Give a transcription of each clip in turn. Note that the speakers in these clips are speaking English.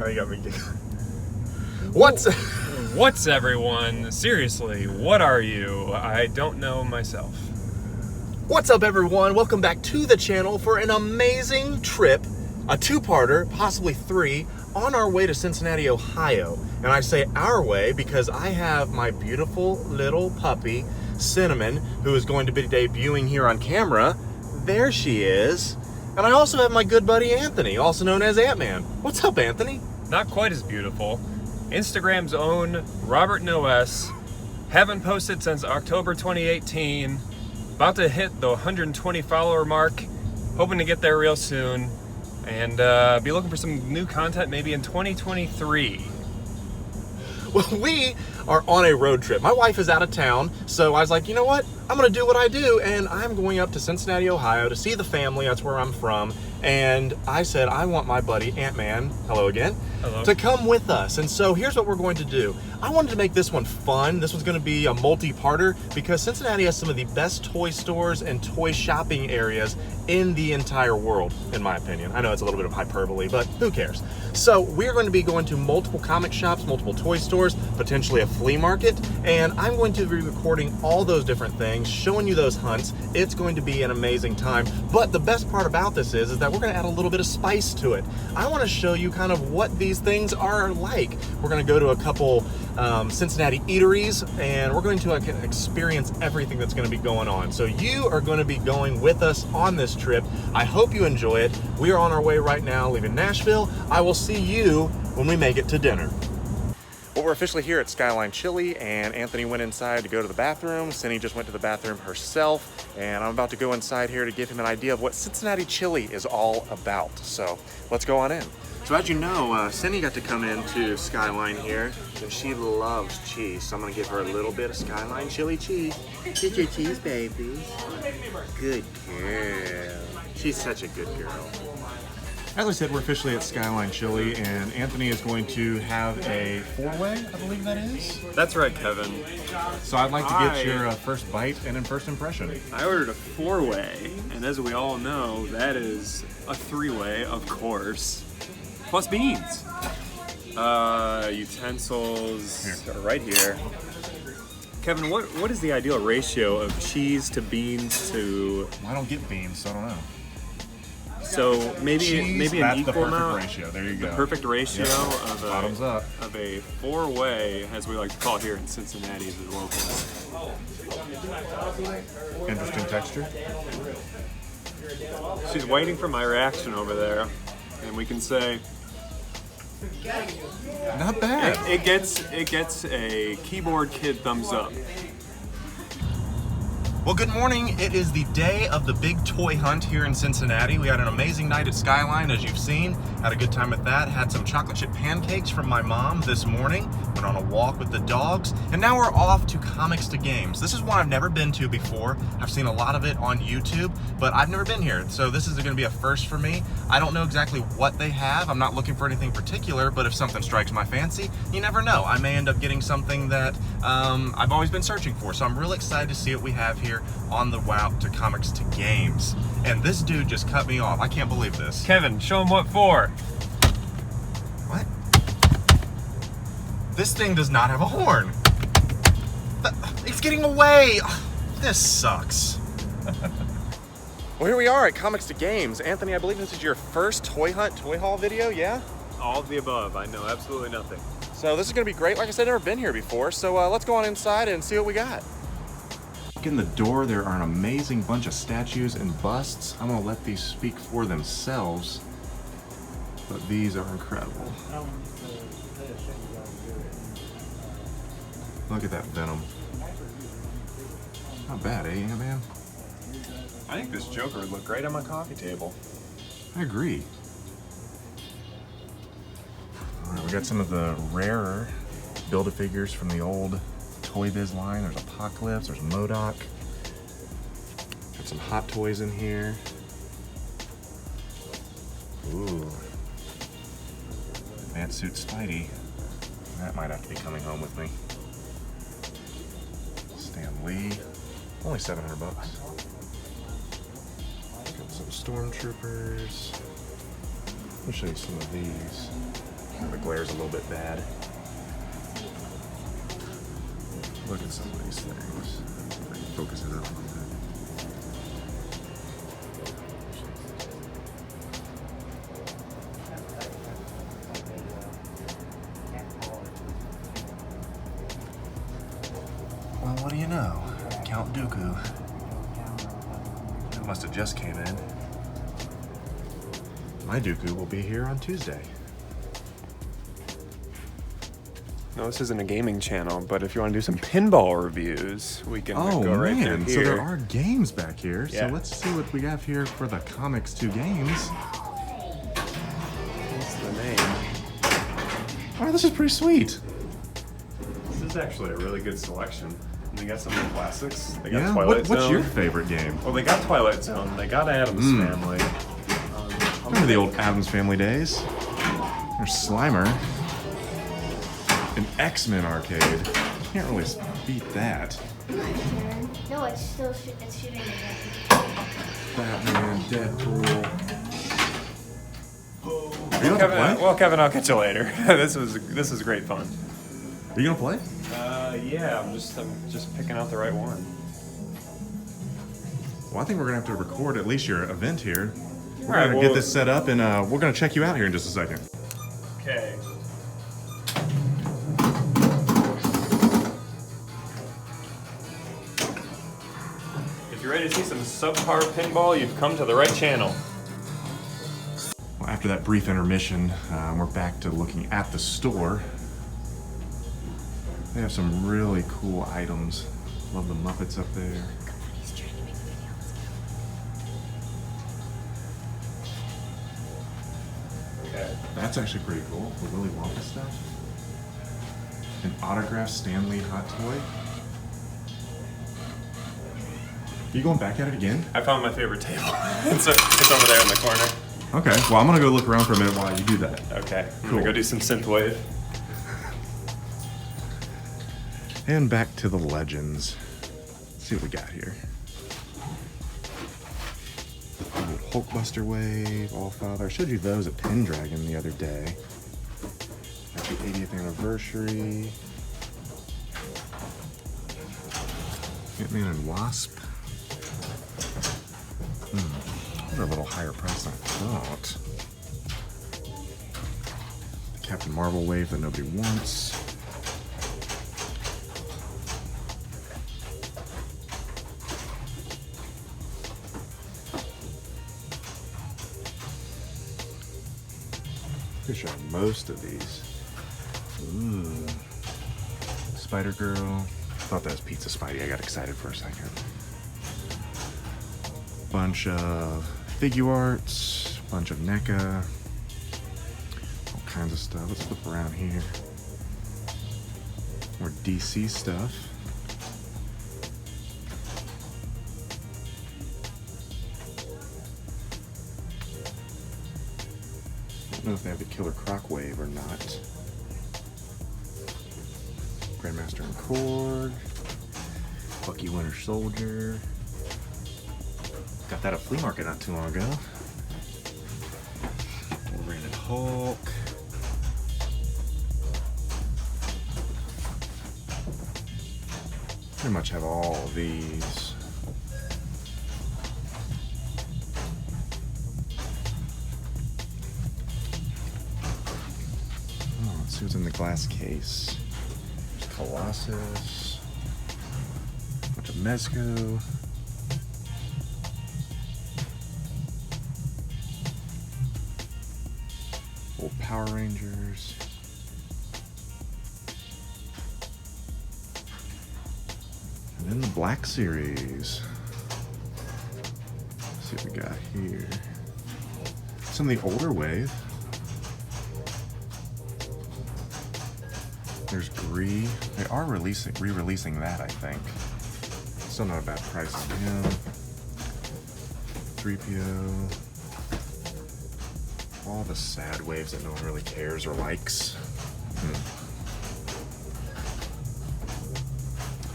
Oh, you got me. What's everyone? Seriously, what are you? I don't know myself. What's up, everyone? Welcome back to the channel for an amazing trip, a two-parter, possibly three, on our way to Cincinnati, Ohio. And I say our way because I have my beautiful little puppy, Cinnamon, who is going to be debuting here on camera. There she is. And I also have my good buddy Anthony, also known as Ant-Man. What's up, Anthony? Not quite as beautiful. Instagram's own Robert Noes. Haven't posted since October 2018. About to hit the 120 follower mark. Hoping to get there real soon. And be looking for some new content maybe in 2023. Well, we are on a road trip. My wife is out of town, so I was like, you know what? I'm gonna do what I do, and I'm going up to Cincinnati, Ohio to see the family. That's where I'm from. And I said, I want my buddy Ant-Man, hello again, hello, to come with us. And so here's what we're going to do. I wanted to make this one fun. This one's gonna be a multi-parter because Cincinnati has some of the best toy stores and toy shopping areas in the entire world, in my opinion. I know it's a little bit of hyperbole, but who cares? So we're going to be going to multiple comic shops, multiple toy stores, potentially a flea market, and I'm going to be recording all those different things, showing you those hunts. It's going to be an amazing time. But the best part about this is that we're going to add a little bit of spice to it. I want to show you kind of what these things are like. We're going to go to a couple Cincinnati eateries, and we're going to experience everything that's going to be going on. So you are going to be going with us on this trip. I hope you enjoy it. We are on our way right now, leaving Nashville. I will see you when we make it to dinner. Well, we're officially here at SkyLine Chili, and Anthony went inside to go to the bathroom. Cindy just went to the bathroom herself, and I'm about to go inside here to give him an idea of what Cincinnati Chili is all about. So let's go on in. So as you know, Cindy got to come into SkyLine here, and she loves cheese. So I'm gonna give her a little bit of SkyLine Chili cheese. Get your cheese, baby. Good girl. She's such a good girl. As I said, we're officially at SkyLine Chili, and Anthony is going to have a four-way, I believe that is? That's right, Kevin. So I'd like to get your first bite and then first impression. I ordered a four-way, and as we all know, that is a three-way, of course, plus beans. Utensils are right here. Kevin, what is the ideal ratio of cheese to beans to... Well, I don't get beans, so I don't know. So maybe an equal amount. Ratio. There you go. The perfect ratio of bottoms up of a four-way, as we like to call it here in Cincinnati, the local. Interesting texture. She's waiting for my reaction over there, and we can say, not bad. It gets a keyboard kid thumbs up. Well, good morning. It is the day of the big toy hunt here in Cincinnati. We had an amazing night at SkyLine, as you've seen. Had a good time with that. Had some chocolate chip pancakes from my mom this morning. Went on a walk with the dogs. And now we're off to Comics to Games. This is one I've never been to before. I've seen a lot of it on YouTube, but I've never been here. So this is gonna be a first for me. I don't know exactly what they have. I'm not looking for anything particular, but if something strikes my fancy, you never know. I may end up getting something that I've always been searching for. So I'm really excited to see what we have here on the route to Comics to Games. And this dude just cut me off. I can't believe this. Kevin, show him what for. What? This thing does not have a horn. It's getting away. This sucks. Well, here we are at Comics to Games. Anthony, I believe this is your first toy hunt, toy haul video, yeah? All of the above. I know absolutely nothing. So this is gonna be great. Like I said, I've never been here before. So let's go on inside and see what we got. In the door, there are an amazing bunch of statues and busts. I'm gonna let these speak for themselves, but these are incredible. Look at that Venom. Not bad, eh, man? I think this Joker would look great on my coffee table. I agree. All right, we got some of the rarer Build-A-Figures from the old Toy Biz line. There's Apocalypse, there's MODOK. Got some Hot Toys in here. Ooh. Pantsuit Spidey. That might have to be coming home with me. Stan Lee. Only $700 bucks. Got some Stormtroopers. Let me show you some of these. The glare's a little bit bad. Look at some of these things. I can focus it up a little bit. Well, what do you know? Count Dooku. It must have just came in. My Dooku will be here on Tuesday. No, this isn't a gaming channel, but if you want to do some pinball reviews, we can go right through here. So there are games back here. Yeah. So let's see what we have here for the Comics 2 games. What's the name? Oh, this is pretty sweet. This is actually a really good selection. And they got some of the classics. They got Yeah, Twilight Zone. what's your favorite game? Well, they got Twilight Zone. They got Addams Family. Remember the old Addams Family days? There's Slimer. An X-Men arcade. Can't really beat that. No, it's still it's shooting again. Batman, Deadpool. Are you gonna Kevin, play? well, Kevin, I'll catch you later. this was great fun. Are you gonna play? Yeah, I'm just picking out the right one. Well, I think we're gonna have to record at least your event here. We're All right, gonna well, get this set up, and we're gonna check you out here in just a second. Okay. If you're ready to see some subpar pinball, you've come to the right channel. Well, after that brief intermission, we're back to looking at the store. They have some really cool items. Love the Muppets up there. Okay. That's actually pretty cool. The Willy Wonka stuff. An autographed Stan Lee hot toy. Are you going back at it again? I found my favorite table. it's over there in the corner. Okay, well, I'm gonna go look around for a minute while you do that. Okay. I'm Cool. gonna go do some synthwave. And back to the legends. Let's see what we got here. Hulkbuster Wave, Allfather. I showed you those at Pendragon the other day. Happy 80th anniversary. Hitman and Wasp. They're a little higher price than I thought. The Captain Marvel Wave that nobody wants. Pretty sure I have most of these. Ooh. Spider-Girl. Thought that was Pizza Spidey. I got excited for a second. Bunch of figure arts. Bunch of NECA. All kinds of stuff. Let's flip around here. More DC stuff. I don't know if they have the Killer Croc Wave or not. Grandmaster and Korg. Bucky Winter Soldier. Got that at Flea Market not too long ago. Wolverine and Hulk. Pretty much have all of these. Oh, let's see what's in the glass case. There's Colossus. A bunch of Mezco. Old Power Rangers. And then the Black Series. Let's see what we got here. Some of the older wave. There's Gree. They are re-releasing that, I think. Still not a bad price on him. 3PO. All the sad waves that no one really cares or likes.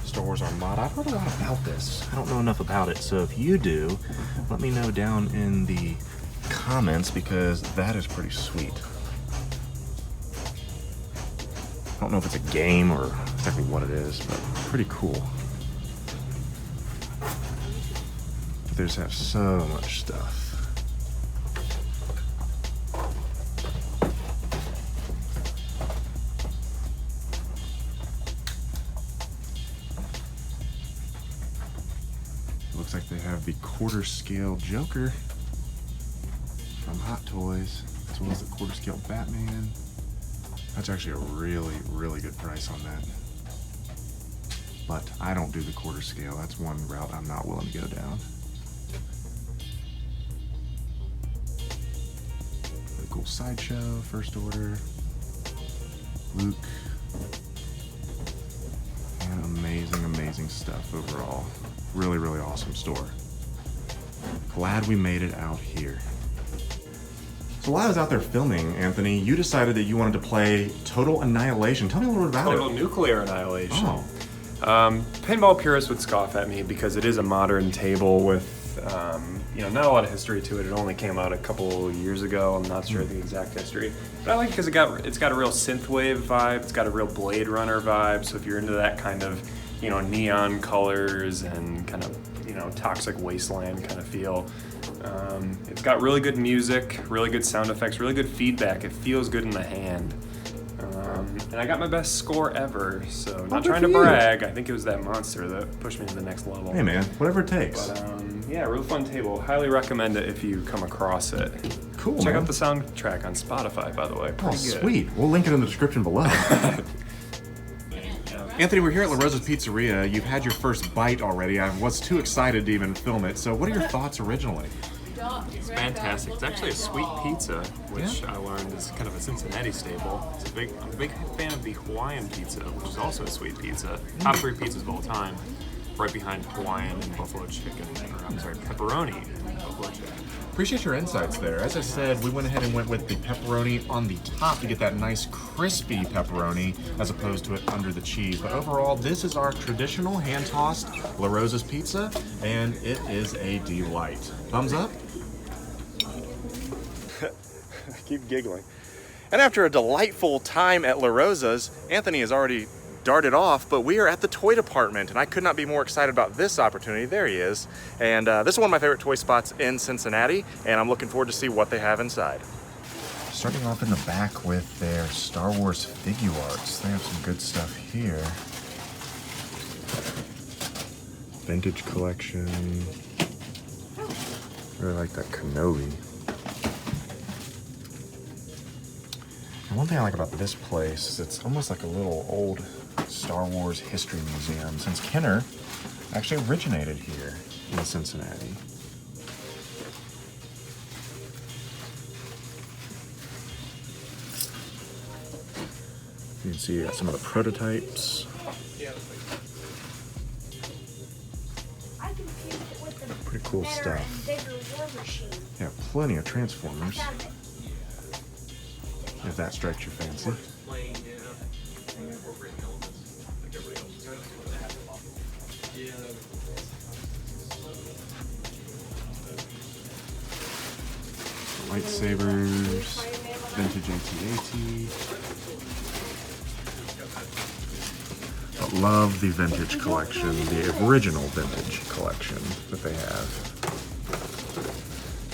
Star Wars Armada. I've heard a lot about this. I don't know enough about it, so if you do, let me know down in the comments because that is pretty sweet. I don't know if it's a game or exactly what it is, but pretty cool. They just have so much stuff. Looks like they have the quarter scale Joker from Hot Toys, as well as the quarter scale Batman. That's actually a really, really good price on that. But I don't do the quarter scale. That's one route I'm not willing to go down. Really cool Sideshow, First Order, Luke. And amazing, amazing stuff overall. Really, really awesome store. Glad we made it out here. So while I was out there filming, Anthony, you decided that you wanted to play Total Annihilation. Tell me a little bit about it. Total Nuclear Annihilation. Oh. Pinball purists would scoff at me because it is a modern table with, not a lot of history to it. It only came out a couple years ago. I'm not sure the exact history, but I like it because it's got a real synthwave vibe. It's got a real Blade Runner vibe. So if you're into that kind of, neon colors and kind of, toxic wasteland kind of feel, it's got really good music, really good sound effects, really good feedback. It feels good in the hand. And I got my best score ever, so not trying to brag. I think it was that monster that pushed me to the next level. Hey man, whatever it takes. But yeah, real fun table. Highly recommend it if you come across it. Cool, Check man. out the soundtrack on Spotify, by the way. Pretty good. Sweet. We'll link it in the description below. Anthony, we're here at LaRosa's Pizzeria. You've had your first bite already. I was too excited to even film it. So what are your thoughts originally? It's fantastic. It's actually a sweet pizza, which I learned is kind of a Cincinnati staple. I'm a big fan of the Hawaiian pizza, which is also a sweet pizza. Top 3 pizzas of all time, right behind Hawaiian and buffalo chicken, pepperoni and buffalo chicken. Appreciate your insights there. As I said, we went ahead and went with the pepperoni on the top to get that nice crispy pepperoni as opposed to it under the cheese. But overall, this is our traditional hand-tossed LaRosa's pizza, and it is a delight. Thumbs up? I keep giggling. And after a delightful time at LaRosa's, Anthony has already darted off, but we are at the toy department, and I could not be more excited about this opportunity. There he is. And this is one of my favorite toy spots in Cincinnati, and I'm looking forward to see what they have inside. Starting off in the back with their Star Wars figure arts. They have some good stuff here. Vintage collection. Really like that Kenobi. And one thing I like about this place is it's almost like a little old Star Wars history museum, since Kenner actually originated here in Cincinnati. You can see you got some of the prototypes. Pretty cool stuff. Yeah, plenty of Transformers, if that strikes your fancy. Lightsabers, vintage AT-AT. I love the vintage collection, the original vintage collection that they have.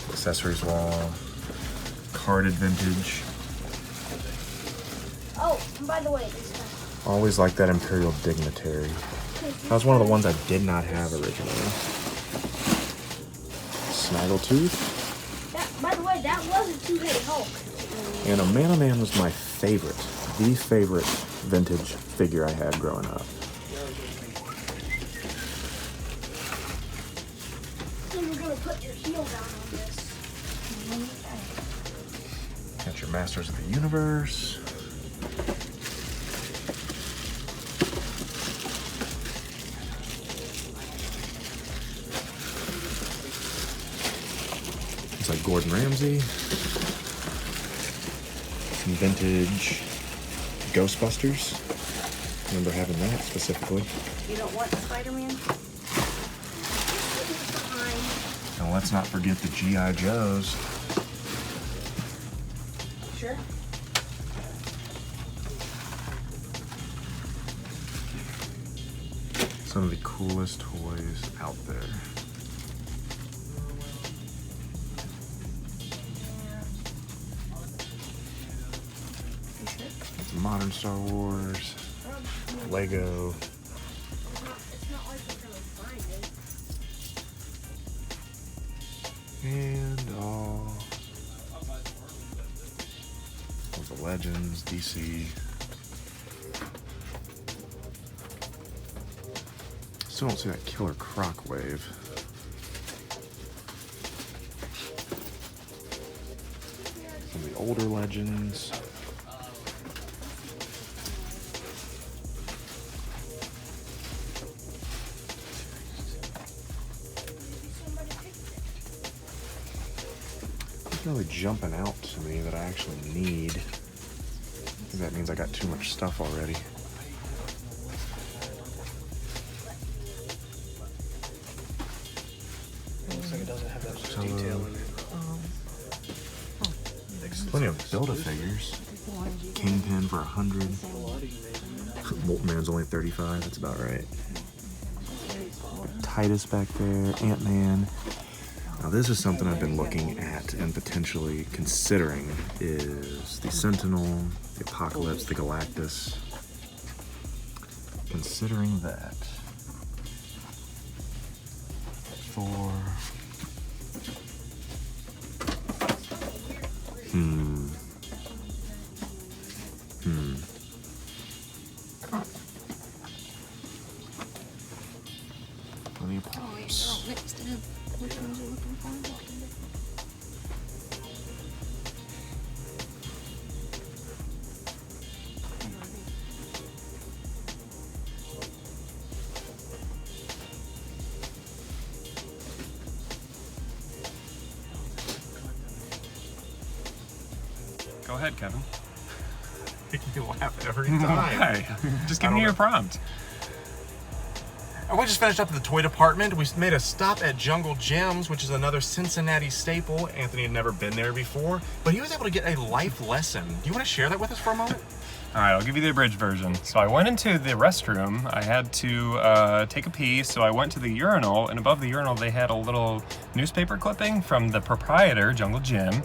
Accessories wall, carded vintage. Oh, and by the way, this one. Always like that Imperial Dignitary. That was one of the ones I did not have originally. Snaggletooth. By the way, that was a two-headed Hulk. And a Man-O-Man was my favorite, the favorite vintage figure I had growing up. So you're gonna put your heel down on this. Got your Masters of the Universe. It's like Gordon Ramsay. Some vintage Ghostbusters. Remember having that specifically. You don't want Spider-Man? And let's not forget the G.I. Joes. Sure. Some of the coolest toys out there. Some modern Star Wars, Lego. It's not like we're gonna find it. And all of the Legends, DC. Still don't see that killer croc wave. Some of the older Legends. It's really jumping out to me that I actually need. I think that means I got too much stuff already. Looks like it doesn't have that much detail in it. Plenty of Build-A-Figures. Kingpin for 100. Molten Man's only 35, that's about right. Titus back there, Ant-Man. Now this is something I've been looking at and potentially considering is the Sentinel, the Apocalypse, the Galactus. Considering that. Thor. Plenty of pops. Next to him. Which ones are you looking for? Go ahead, Kevin. You laugh every time. Why? Just give me your prompt. We just finished up at the toy department. We made a stop at Jungle Gems, which is another Cincinnati staple. Anthony had never been there before, but he was able to get a life lesson. Do you want to share that with us for a moment? All right, I'll give you the abridged version. So I went into the restroom. I had to take a pee, so I went to the urinal, and above the urinal they had a little newspaper clipping from the proprietor, Jungle Jim,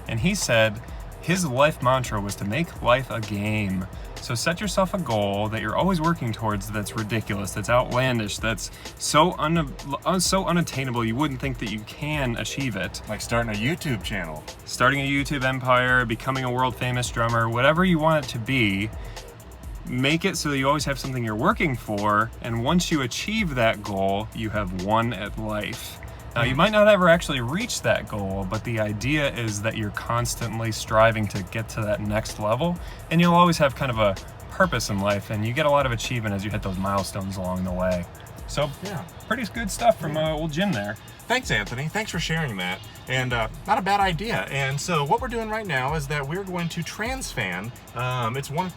and he said his life mantra was to make life a game. So set yourself a goal that you're always working towards that's ridiculous, that's outlandish, that's so unattainable you wouldn't think that you can achieve it. Like starting a YouTube channel. Starting a YouTube empire, becoming a world famous drummer, whatever you want it to be, make it so that you always have something you're working for, and once you achieve that goal, you have won at life. Now, you might not ever actually reach that goal, but the idea is that you're constantly striving to get to that next level, and you'll always have kind of a purpose in life, and you get a lot of achievement as you hit those milestones along the way. So, yeah, pretty good stuff from old Jim there. Thanks, Anthony. Thanks for sharing that. And not a bad idea. And so what we're doing right now is that we're going to TRANSFAN. It's one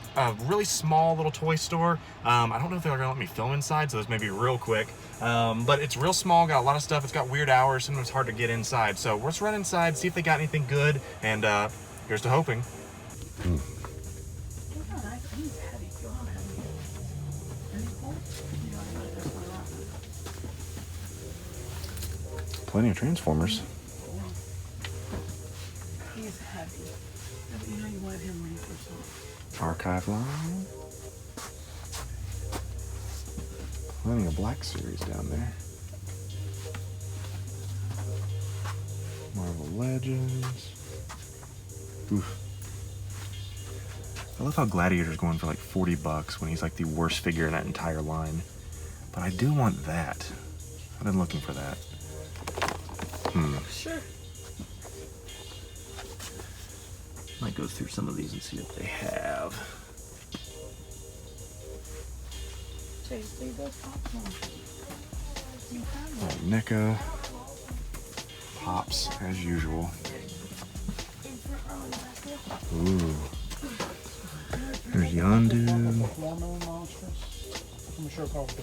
really small little toy store. I don't know if they're going to let me film inside, so this may be real quick. But it's real small, got a lot of stuff. It's got weird hours. Sometimes it's hard to get inside. So let's run inside, see if they got anything good. And here's to hoping. Plenty of Transformers. He's heavy. You know you wanted him when you first saw him. Archive line. Plenty of Black Series down there. Marvel Legends. Oof. I love how Gladiator's going for like $40 when he's like the worst figure in that entire line. But I do want that. I've been looking for that. Sure. Might go through some of these and see what they have. Chase, leave those popcorn. You have All right, NECA. Pops, as usual. Ooh. There's Yondu. watermelon monsters. I'm sure probably.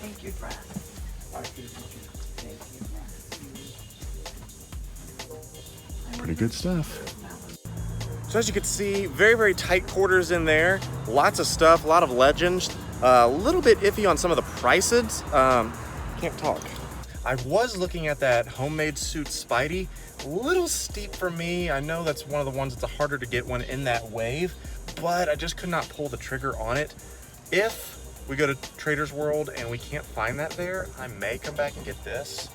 Thank you, Brad. Pretty good stuff. So as you can see, very, very tight quarters in there. Lots of stuff, a lot of legends. A little bit iffy on some of the prices. Can't talk. I was looking at that homemade suit Spidey. A little steep for me. I know that's one of the ones that's harder to get one in that wave, but I just could not pull the trigger on it. If we go to Trader's World and we can't find that there, I may come back and get this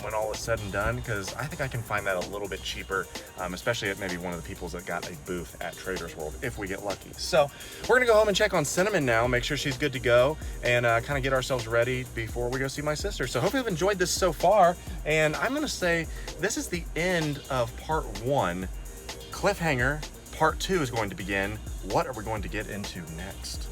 when all is said and done, because I think I can find that a little bit cheaper, especially at maybe one of the people that got a booth at Trader's World if we get lucky. So we're gonna go home and check on Cinnamon now, make sure she's good to go, and kind of get ourselves ready before we go see my sister. So hopefully you've enjoyed this so far, and I'm gonna say this is the end of part 1. Cliffhanger, part 2 is going to begin. What are we going to get into next?